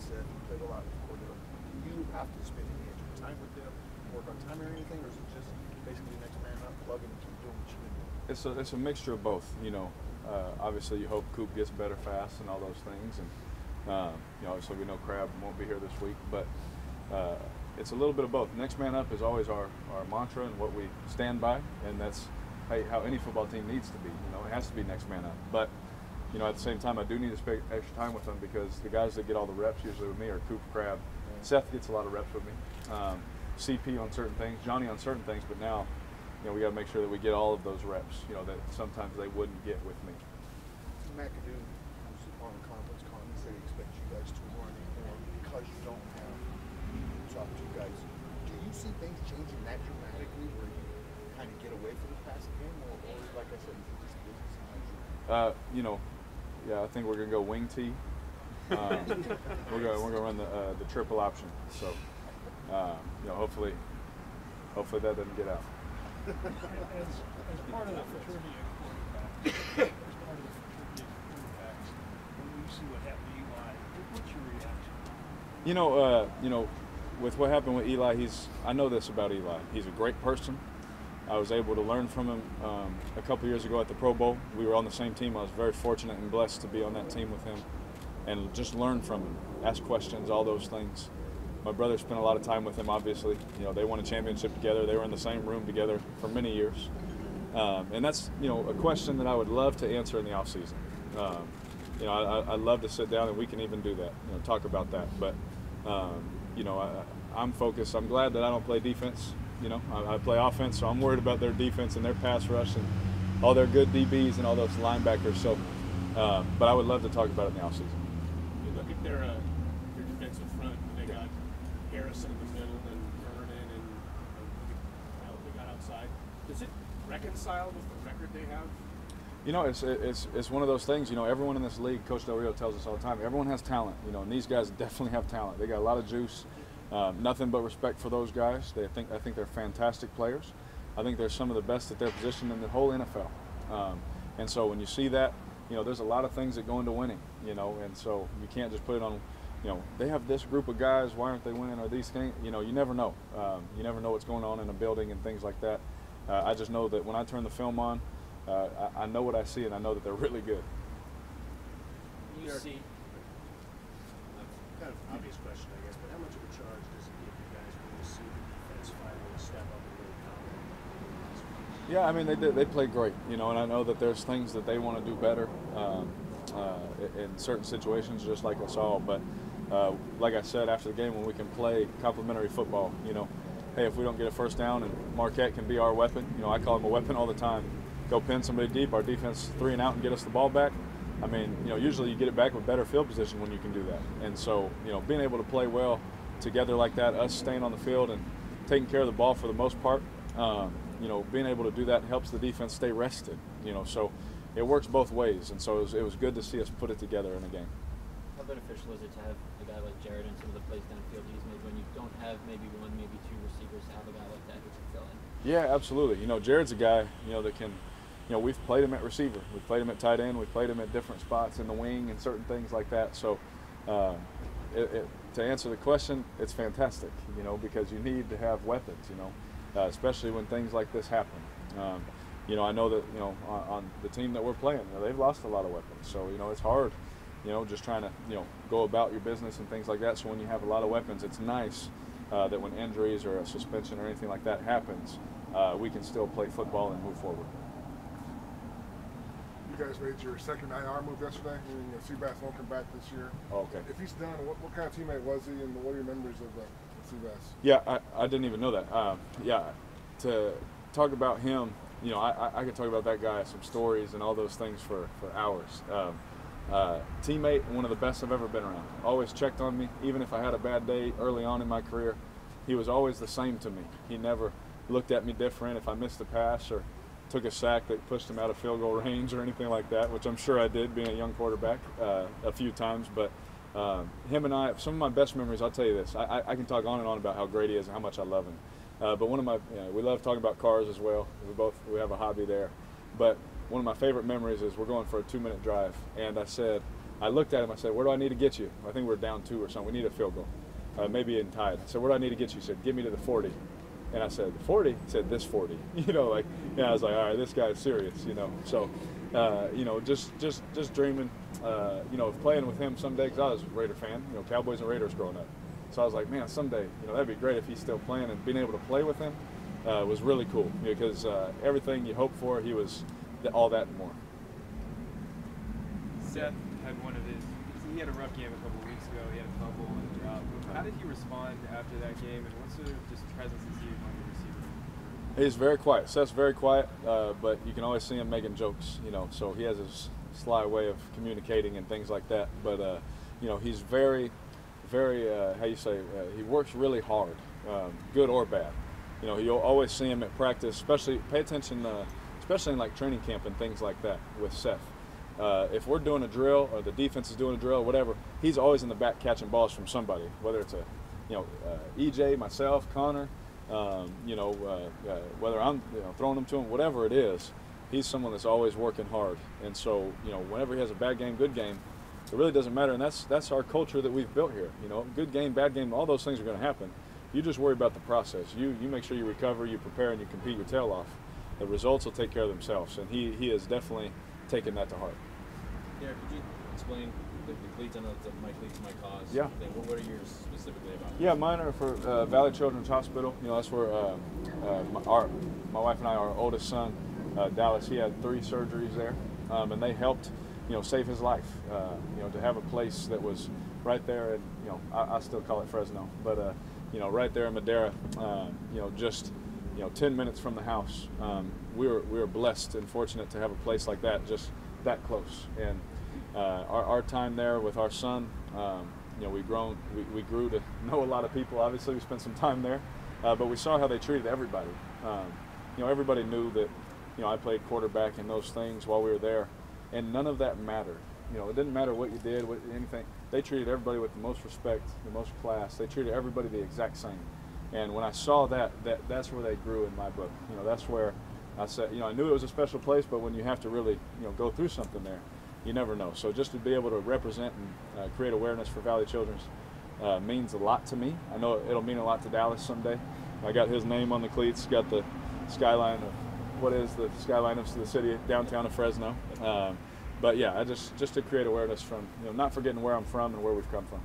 Seth, you played a lot with Cordell. Do you have to spend any extra time with them, work on time or anything, or is it just basically next man up, plug in and keep doing what you've been doing? It's a mixture of both. Obviously you hope Coop gets better fast and all those things, and obviously we know Crab won't be here this week, but it's a little bit of both. Next man up is always our mantra and what we stand by, and that's how any football team needs to be. It has to be next man up. But at the same time, I do need to spend extra time with them because the guys that get all the reps usually with me are Coop, Crab. Seth gets a lot of reps with me. CP on certain things, Johnny on certain things, but now we got to make sure that we get all of those reps. That sometimes they wouldn't get with me. McAdoo, who's on the conference call, he said he expects you guys to run more because you don't have top two guys. Do you see things changing that dramatically where you kind of get away from the passing game, or like I said, is it just business as usual? Yeah, I think we're gonna go wing T. We're gonna run the triple option. So, hopefully that doesn't get out. As part of the fraternity of quarterbacks, when you see what happened to Eli, what's your reaction? With what happened with Eli, I know this about Eli. He's a great person. I was able to learn from him a couple years ago at the Pro Bowl. We were on the same team. I was very fortunate and blessed to be on that team with him and just learn from him, ask questions, all those things. My brother spent a lot of time with him, obviously. They won a championship together. They were in the same room together for many years. And that's, a question that I would love to answer in the offseason. I'd love to sit down and we can even do that, talk about that. But, I'm focused. I'm glad that I don't play defense. I play offense, so I'm worried about their defense and their pass rush and all their good DBs and all those linebackers. So, but I would love to talk about it in the offseason. You look at their defensive front. They got Harrison in the middle and Vernon and they got outside. Does it reconcile with the record they have? It's one of those things. Everyone in this league, Coach Del Rio tells us all the time, everyone has talent. And these guys definitely have talent. They got a lot of juice. Nothing but respect for those guys. I think they're fantastic players. I think they're some of the best at their position in the whole NFL. And so when you see that, there's a lot of things that go into winning. And so you can't just put it on. They have this group of guys. Why aren't they winning? Or these things? You never know. You never know what's going on in a building and things like that. I just know that when I turn the film on, I know what I see, and I know that they're really good. You see, kind of an obvious question, I guess, but how much of a charge does it give you guys when you see the defense finally step up and really dominate? Yeah, I mean they play great, and I know that there's things that they want to do better in certain situations, just like us all. But like I said after the game, when we can play complementary football, hey, if we don't get a first down and Marquette can be our weapon, I call him a weapon all the time. Go pin somebody deep, our defense 3 and out and get us the ball back. I mean, usually you get it back with better field position when you can do that. And so, being able to play well together like that, us staying on the field and taking care of the ball for the most part, being able to do that helps the defense stay rested. So it works both ways. And so it was good to see us put it together in a game. How beneficial is it to have a guy like Jared and some of the plays downfield he's made when you don't have maybe one, maybe two receivers, to have a guy like that who can fill in? Yeah, absolutely. Jared's a guy, that can – we've played him at receiver. We've played him at tight end. We've played him at different spots in the wing and certain things like that. So to answer the question, it's fantastic, because you need to have weapons, especially when things like this happen. I know that, on the team that we're playing, they've lost a lot of weapons. So, it's hard, just trying to, go about your business and things like that. So when you have a lot of weapons, it's nice that when injuries or a suspension or anything like that happens, we can still play football and move forward. You guys made your second IR move yesterday. Seabass won't come back this year. Oh, okay. If he's done, what kind of teammate was he, and what are your memories of Seabass? Yeah, I didn't even know that. To talk about him, I could talk about that guy, some stories and all those things for hours. Teammate, one of the best I've ever been around. Always checked on me, even if I had a bad day early on in my career. He was always the same to me. He never looked at me different if I missed a pass or took a sack that pushed him out of field goal range or anything like that, which I'm sure I did being a young quarterback a few times. But him and I, some of my best memories, I'll tell you this, I can talk on and on about how great he is and how much I love him. But one of my, we love talking about cars as well. We have a hobby there. But one of my favorite memories is we're going for a 2-minute drive, and I said, I looked at him. I said, "Where do I need to get you?" I think we were down 2 or something. We need a field goal, maybe in tied. I said, "Where do I need to get you?" He said, "Get me to the 40." And I said, "The 40?" He said, "This 40." You know, like, yeah. I was like, "All right, this guy's serious." You know, so you know, just dreaming. You know, of playing with him someday, because I was a Raider fan. You know, Cowboys and Raiders growing up. So I was like, man, someday, you know, that'd be great if he's still playing, and being able to play with him was really cool, because everything you hope for, he was all that and more. Seth had he had a rough game a couple of weeks ago. He had a fumble and a drop. How did he respond after that game, and what sort of just presence is he among the receivers? He's very quiet. Seth's very quiet, but you can always see him making jokes, you know, so he has his sly way of communicating and things like that. But, you know, he's very, how you say, he works really hard, good or bad. You know, you'll always see him at practice, especially, pay attention, especially in like training camp and things like that with Seth. If we're doing a drill, or the defense is doing a drill, whatever, he's always in the back catching balls from somebody, whether it's EJ, myself, Connor, you know, whether I'm throwing them to him, whatever it is, he's someone that's always working hard. And so, you know, whenever he has a bad game, good game, it really doesn't matter. And that's our culture that we've built here. You know, good game, bad game, all those things are going to happen. You just worry about the process. You make sure you recover, you prepare, and you compete your tail off. The results will take care of themselves. And he has definitely taken that to heart. Derek, could you explain the cleats? I know that my cleats, my cause. Yeah. Thing. What are yours specifically about? Yeah, mine are for Valley Children's Hospital. You know, that's where my wife and I, our oldest son, Dallas, he had 3 surgeries there, and they helped, you know, save his life. You know, to have a place that was right there, and you know, I still call it Fresno, but you know, right there in Madera, you know, just 10 minutes from the house. We were blessed and fortunate to have a place like that, just that close. And our time there with our son, you know, we grew to know a lot of people. Obviously, we spent some time there, but we saw how they treated everybody. You know, everybody knew that, you know, I played quarterback and those things while we were there, and none of that mattered. You know, it didn't matter what you did, anything. They treated everybody with the most respect, the most class. They treated everybody the exact same. And when I saw that's where they grew in my book. You know, that's where I said, you know, I knew it was a special place, but when you have to really, you know, go through something there, you never know. So just to be able to represent and create awareness for Valley Children's means a lot to me. I know it'll mean a lot to Dallas someday. I got his name on the cleats, got the skyline of what is the skyline of the city downtown of Fresno. But yeah, I just to create awareness from, you know, not forgetting where I'm from and where we've come from.